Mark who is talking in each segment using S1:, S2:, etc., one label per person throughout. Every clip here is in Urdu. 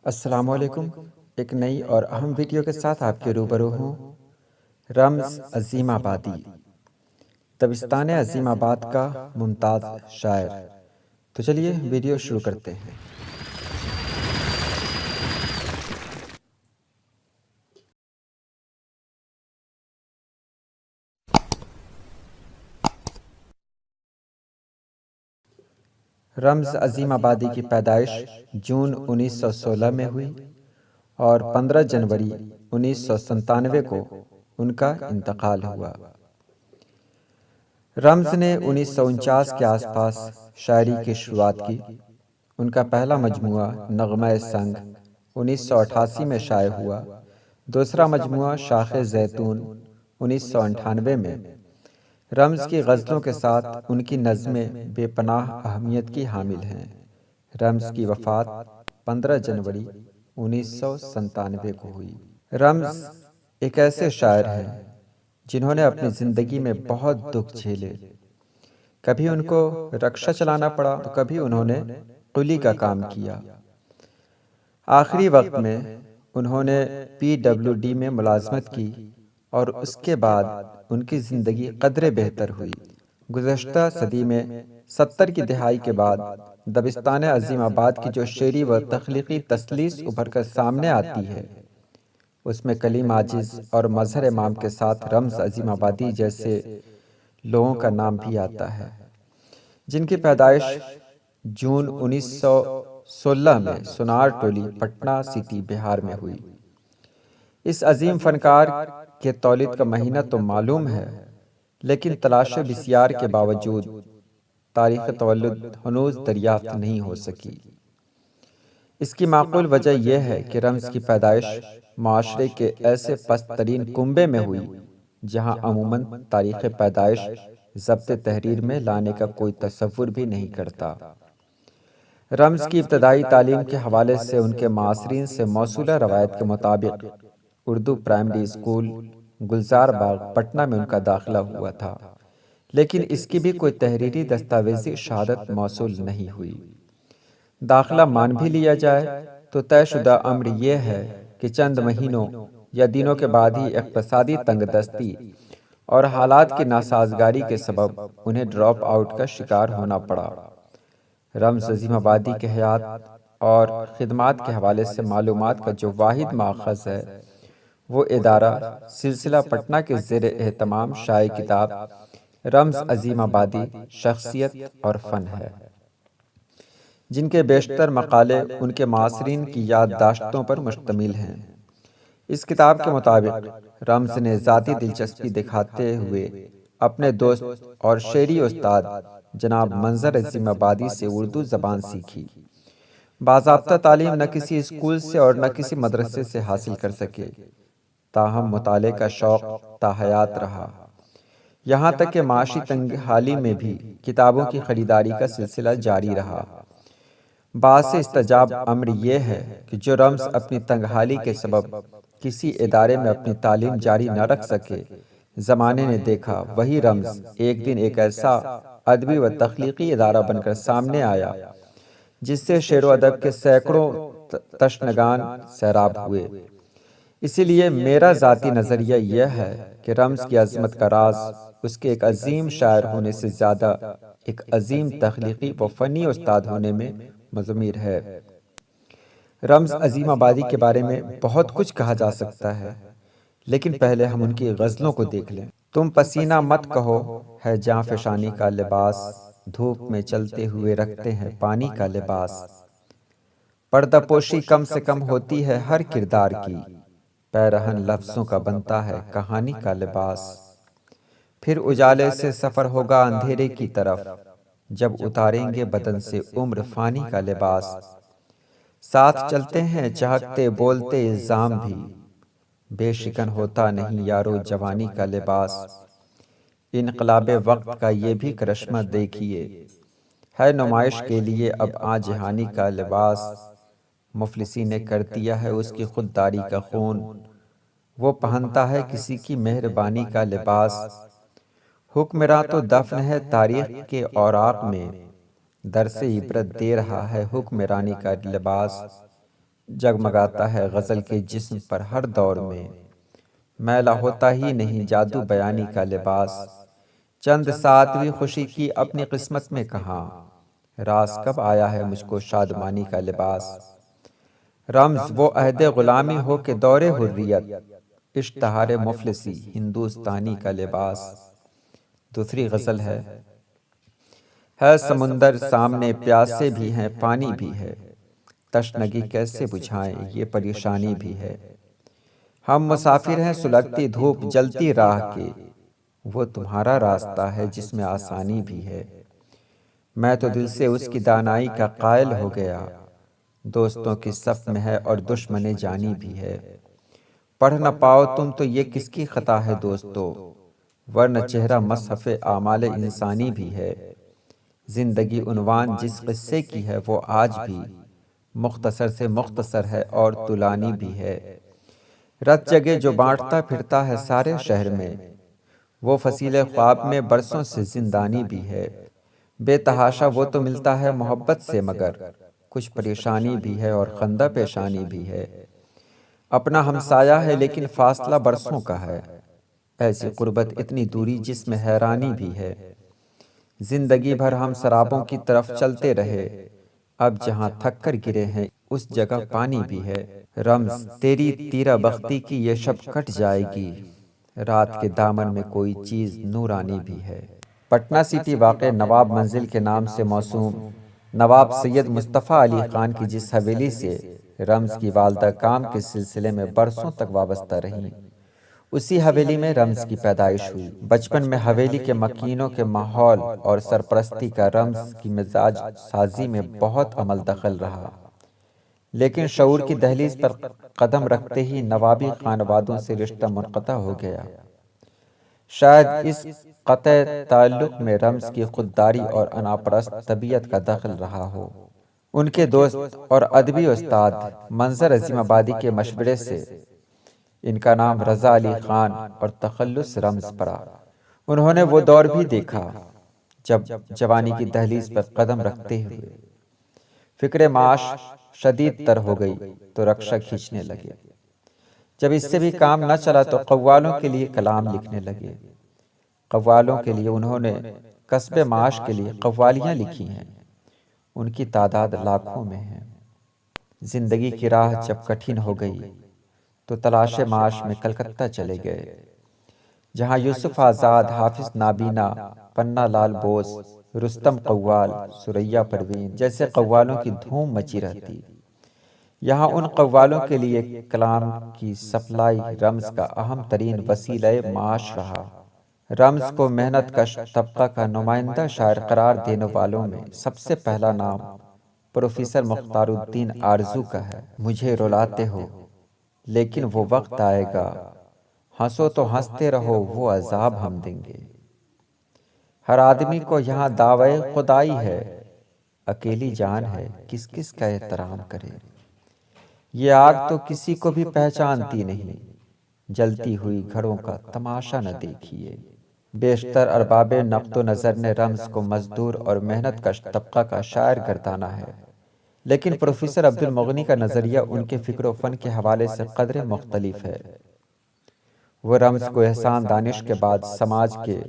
S1: السلام علیکم۔ ایک نئی اور اہم ویڈیو کے ساتھ آپ کے روبرو ہوں۔ رمز عظیم آبادی، دبستان عظیم آباد کا ممتاز شاعر۔ تو چلیے ویڈیو شروع کرتے ہیں۔ رمز عظیم آبادی کی پیدائش جون 1916 میں ہوئی اور 15 جنوری 1997 کو ان کا انتقال ہوا۔ رمز نے 1949 کے آس پاس شاعری کی شروعات کی۔ ان کا پہلا مجموعہ نغمہ سنگ 1988 میں شائع ہوا۔ دوسرا مجموعہ شاخ زیتون 1998 میں۔ رمز کی غزلوں کے ساتھ ان کی نظمیں بے پناہ اہمیت کی حامل ہیں۔ رمز کی وفات 15 جنوری 1997 کو ہوئی۔ رمز ایک ایسے شاعر ہیں جنہوں نے اپنی زندگی میں بہت دکھ جھیلے۔ کبھی ان کو رکشہ چلانا پڑا تو کبھی انہوں نے قلی کا کام کیا۔ آخری وقت میں انہوں نے PWD میں ملازمت کی اور اس کے بعد ان کی زندگی قدرے بہتر ہوئی۔ گزشتہ صدی میں 70 کی دہائی کے بعد دبستان عظیم آباد کی جو شعری و تخلیقی تثلیث ابھر کر سامنے آتی ہے، اس میں کلیم عاجز اور مظہر امام کے ساتھ رمز عظیم آبادی جیسے لوگوں کا نام بھی آتا ہے، جن کی پیدائش جون 1916 میں سونار ٹولی پٹنہ سٹی بہار میں ہوئی۔ اس عظیم فنکار کے تولد کا مہینہ تو معلوم ہے، لیکن تلاش بسیار کے باوجود تاریخ تولد ہنوز دریافت نہیں ہو سکی۔ اس کی معقول وجہ یہ ہے کہ رمز کی پیدائش معاشرے کے ایسے پست ترین کنبے میں ہوئی جہاں عموماً تاریخ پیدائش ضبط تحریر میں لانے کا کوئی تصور بھی نہیں کرتا۔ رمز کی ابتدائی تعلیم کے حوالے سے ان کے معاصرین سے موصولہ روایت کے مطابق اردو پرائمری اسکول گلزار باغ پٹنہ میں ان کا داخلہ ہوا تھا، لیکن اس کی بھی کوئی تحریری دستاویزی شہادت موصول نہیں ہوئی۔ داخلہ مان بھی لیا جائے تو طے شدہ امر یہ ہے کہ چند مہینوں یا دنوں کے بعد ہی اقتصادی تنگ دستی اور حالات کی ناسازگاری کے سبب انہیں ڈراپ آؤٹ کا شکار ہونا پڑا۔ رمز عظیم آبادی کے حیات اور خدمات کے حوالے سے معلومات کا جو واحد ماخذ ہے، وہ ادارہ سلسلہ پٹنہ کے زیر اہتمام شائع کتاب رمز عظیم آبادی شخصیت اور فن ہے، جن کے بیشتر مقالے ان کے معاصرین کی یادداشتوں پر مشتمل ہیں۔ اس کتاب کے مطابق رمز نے ذاتی دلچسپی دکھاتے ہوئے اپنے دوست اور شعری استاد جناب منظر عظیم آبادی سے اردو زبان سیکھی۔ باضابطہ تعلیم نہ کسی اسکول سے اور نہ کسی مدرسے سے حاصل کر سکے، تاہم مطالعے کا شوق تاحیات رہا۔ یہاں تک کہ معاشی تنگ حالی میں بھی کتابوں کی خریداری کا سلسلہ جاری رہا۔ باعث استجاب امر یہ ہے کہ جو رمز اپنی تنگ حالی کے سبب کسی ادارے میں اپنی تعلیم جاری نہ رکھ سکے، زمانے نے دیکھا وہی رمز ایک دن ایک ایسا ادبی و تخلیقی ادارہ بن کر سامنے آیا جس سے شعر و ادب کے سینکڑوں تشنگان سیراب ہوئے۔ اسی لیے میرا ذاتی نظریہ یہ ہے کہ رمز کی عظمت کا راز اس کے ایک عظیم شاعر ہونے سے زیادہ ایک عظیم تخلیقی و فنی استاد ہونے میں مضمر ہے۔ رمز عظیم آبادی کے بارے میں بہت کچھ کہا جا سکتا ہے، لیکن پہلے ہم ان کی غزلوں کو دیکھ لیں۔ تم پسینہ مت کہو ہے جاں فشانی کا لباس، دھوپ میں چلتے ہوئے رکھتے ہیں پانی کا لباس۔ پردہ پوشی کم سے کم ہوتی ہے ہر کردار کی، پیرہن لفظوں کا بنتا ہے کہانی کا لباس۔ پھر اجالے سے سفر ہوگا اندھیرے کی طرف، جب اتاریں گے بدن سے عمر فانی کا لباس۔ ساتھ چلتے ہیں چہکتے بولتے الزام بھی، بے شکن ہوتا نہیں یارو جوانی کا لباس۔ انقلاب وقت کا یہ بھی کرشمہ دیکھیے، ہے نمائش کے لیے اب آن جہانی کا لباس۔ مفلسی نے کر دیا ہے اس کی خودداری کا خون، وہ پہنتا ہے کسی کی مہربانی کا لباس۔ حکمراں تو دفن ہے تاریخ کے اوراق میں، درس عبرت دے رہا ہے حکمرانی کا لباس۔ جگمگاتا ہے غزل کے جسم پر ہر دور میں، میلا ہوتا ہی نہیں جادو بیانی کا لباس، چند ساتویں خوشی کی اپنی قسمت میں کہاں، راز کب آیا ہے مجھ کو شادمانی کا لباس، رمز وہ عہد غلامی ہو کے دور حریت، اشتہار مفلسی ہندوستانی کا لباس۔ دوسری غزل ہے سمندر سامنے پیاسے بھی ہیں پانی بھی ہے، تشنگی کیسے بجھائیں یہ پریشانی بھی ہے، ہم مسافر ہیں سلگتی دھوپ جلتی راہ کے، وہ تمہارا راستہ ہے جس میں آسانی بھی ہے، میں تو دل سے اس کی دانائی کا قائل ہو گیا، دوستوں کی صف میں ہے اور دشمن جانی بھی ہے، پڑھ نہ پاؤ تم تو یہ کس کی خطا ہے دوستو، ورنہ چہرہ مصحف اعمال انسانی بھی ہے، زندگی عنوان جس قصے کی ہے وہ آج بھی مختصر سے مختصر ہے اور طولانی بھی ہے، رت جگہ جو بانٹتا پھرتا ہے سارے شہر میں، وہ فصیل خواب میں برسوں سے زندانی بھی ہے، بے تحاشا وہ تو ملتا ہے محبت سے مگر کچھ پریشانی بھی ہے اور خندہ پیشانی بھی ہے، اپنا ہمسایہ ہے لیکن فاصلہ برسوں کا ہے، ایسی قربت اتنی دوری جس میں حیرانی بھی ہے، زندگی بھر ہم سرابوں کی طرف چلتے رہے، اب جہاں تھک کر گرے ہیں اس جگہ پانی بھی ہے، رمز تیری تیرہ بختی کی یہ شب کٹ جائے گی، رات کے دامن میں کوئی چیز نورانی بھی ہے۔ پٹنہ سٹی واقع نواب منزل کے نام سے موسوم نواب سید مصطفیٰ علی خان کی جس حویلی سے رمز کی والدہ کام کے سلسلے میں برسوں تک وابستہ رہیں، اسی حویلی میں رمز کی پیدائش ہوئی۔ بچپن میں حویلی کے مکینوں کے ماحول اور سرپرستی کا رمز کی مزاج سازی میں بہت عمل دخل رہا، لیکن شعور کی دہلیز پر قدم رکھتے ہی نوابی خانوادوں سے رشتہ منقطع ہو گیا، شاید اس قطع تعلق میں رمز کی خودداری اور انا پرست طبیعت کا دخل رہا ہو، ان کے دوست اور ادبی استاد منظر عظیم آبادی کے مشورے سے ان کا نام رضا علی خان اور تخلص رمز پڑا، انہوں نے وہ دور بھی دیکھا جب جوانی کی دہلیز پر قدم رکھتے ہوئے فکر معاش شدید تر ہو گئی تو رکشہ کھینچنے لگے، جب اس سے بھی کام نہ چلا تو قوالوں کے لیے کلام لکھنے لگے، قوالوں کے لیے انہوں نے کسب معاش کے لیے قوالیاں لکھی ہیں، ان کی تعداد لاکھوں میں ہے۔ زندگی کی راہ جب کٹھن ہو گئی تو تلاش معاش میں کلکتہ چلے گئے، جہاں یوسف آزاد، حافظ نابینا، پنہ لال بوس، رستم قوال، سریا پروین جیسے قوالوں کی دھوم مچی رہتی، یہاں ان قوالوں کے لیے کلام کی سپلائی رمز کا اہم ترین وسیلہ معاش رہا، رمز کو محنت کش طبقہ کا نمائندہ شاعر قرار دینے والوں میں سب سے پہلا نام پروفیسر مختار الدین آرزو کا ہے۔ مجھے رلاتے ہو لیکن وہ وقت آئے گا، ہنسو تو ہنستے رہو وہ عذاب ہم دیں گے، ہر آدمی کو یہاں دعوی خدائی ہے، اکیلی جان ہے کس کس کا احترام کرے، یہ آگ تو کسی کو بھی پہچانتی نہیں، جلتی ہوئی گھروں کا تماشا نہ دیکھیے۔ بیشتر ارباب نقد و نظر نے رمز کو مزدور اور محنت کش طبقہ کا شاعر گردانا ہے، لیکن پروفیسر عبد المغنی کا نظریہ ان کے فکر و فن کے حوالے سے قدرے مختلف ہے، وہ رمز کو احسان دانش کے بعد سماج کے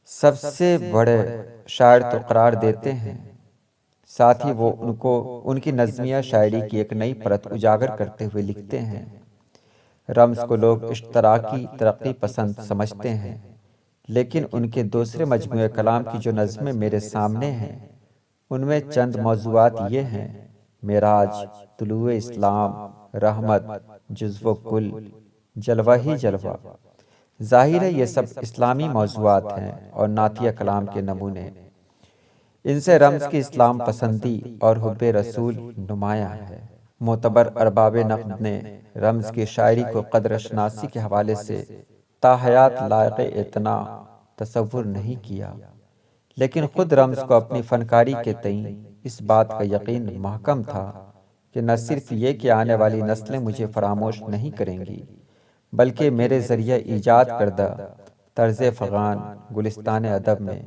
S1: سب سے بڑے شاعر تو قرار دیتے ہیں، ساتھ ہی وہ ان کو ان کی نظمیہ شاعری کی ایک نئی پرت اجاگر کرتے ہوئے لکھتے ہیں، رمز کو لوگ اشتراکی ترقی پسند سمجھتے ہیں، لیکن ان کے دوسرے مجموعہ کلام کی جو نظمیں میرے سامنے ہیں ان میں چند موضوعات یہ ہیں: معراج، طلوع اسلام، رحمت، جزو کل، جلوہ ہی جلوہ۔ ظاہر ہے یہ سب اسلامی موضوعات ہیں اور نعتیہ کلام کے نمونے، ان سے رمز کی اسلام پسندی اور حب رسول نمایاں ہے۔ معتبر ارباب نقد نے رمز کی شاعری کو قدر شناسی کے حوالے سے تا حیات لائق اعتنا تصور نہیں کیا، لیکن خود رمز کو اپنی فنکاری کے تئیں اس بات کا یقین محکم تھا کہ نہ صرف یہ کہ آنے والی نسلیں مجھے فراموش نہیں کریں گی، بلکہ میرے ذریعہ ایجاد کردہ طرز فغان گلستان ادب میں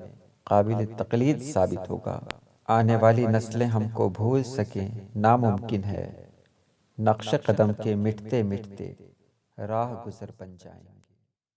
S1: قابل تقلید ثابت ہوگا، آنے والی نسلیں ہم کو بھول سکیں ناممکن ہے۔ نقش قدم کے مٹتے مٹتے راہ گزر بن جائیں گے۔